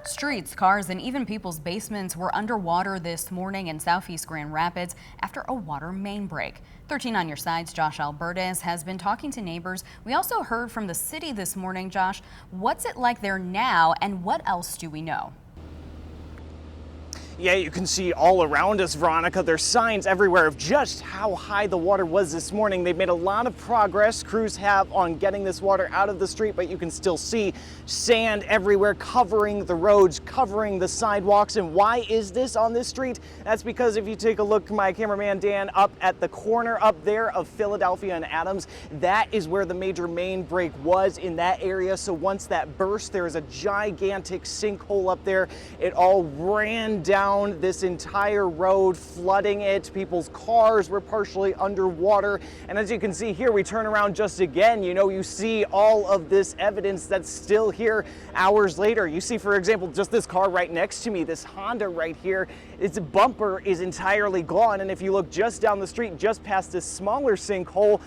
Streets, cars, and even people's basements were underwater this morning in southeast Grand Rapids after a water main break. 13 on your side's Josh Albertes has been talking to neighbors. We also heard from the city this morning. Josh, what's it like there now, and what else do we know? Yeah, you can see all around us, Veronica, there's signs everywhere of just how high the water was this morning. They've made a lot of progress, crews have, on getting this water out of the street, but you can still see sand everywhere covering the roads, covering the sidewalks. And why is this on this street? That's because if you take a look, my cameraman Dan, up at the corner up there of Philadelphia and Adams, that is where the major main break was, in that area. So once that burst, there is a gigantic sinkhole up there. It all ran down this entire road, flooding it. People's cars were partially underwater. And as you can see here, we turn around just again, you see all of this evidence that's still here hours later. You see, for example, just this car right next to me, this Honda right here, its bumper is entirely gone. And if you look just down the street, just past this smaller sinkhole,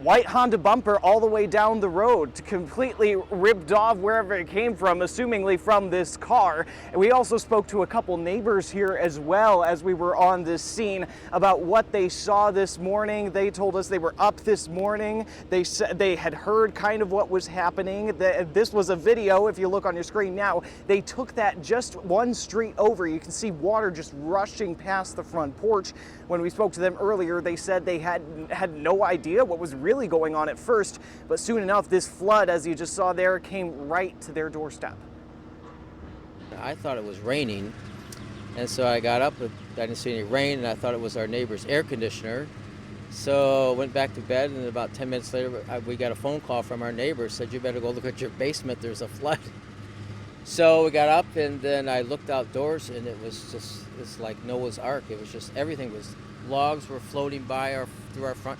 white Honda bumper all the way down the road, completely ripped off wherever it came from, assumingly from this car. And we also spoke to a couple neighbors here as well as we were on this scene about what they saw this morning. They told us they were up this morning. They said they had heard kind of what was happening. This was a video, if you look on your screen now, they took that just one street over. You can see water just rushing past the front porch. When we spoke to them earlier, they said they had no idea what was really going on at first, but soon enough this flood, as you just saw there, came right to their doorstep. I thought it was raining, and so I got up, but I didn't see any rain, and I thought it was our neighbor's air conditioner. So I went back to bed, and about 10 minutes later we got a phone call from our neighbor, said you better go look at your basement, there's a flood. So we got up, and then I looked outdoors, and it's like Noah's Ark. It was just, everything was, logs were floating by through our front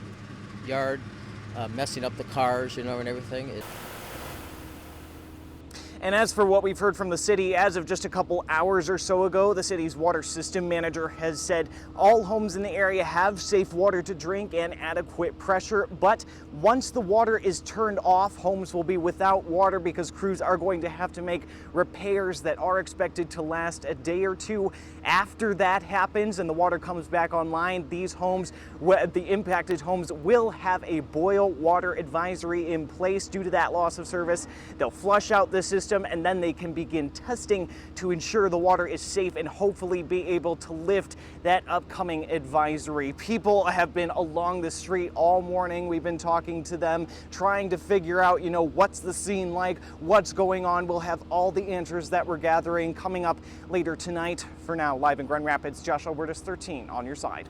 yard, messing up the cars, and everything. And as for what we've heard from the city, as of just a couple hours or so ago, the city's water system manager has said all homes in the area have safe water to drink and adequate pressure. But once the water is turned off, homes will be without water because crews are going to have to make repairs that are expected to last a day or two. After that happens and the water comes back online, these homes, the impacted homes, will have a boil water advisory in place due to that loss of service. They'll flush out the system, and then they can begin testing to ensure the water is safe and hopefully be able to lift that upcoming advisory. People have been along the street all morning. We've been talking to them, trying to figure out, what's the scene like, what's going on. We'll have all the answers that we're gathering coming up later tonight. For now, live in Grand Rapids, Josh Albertes, 13 on your side.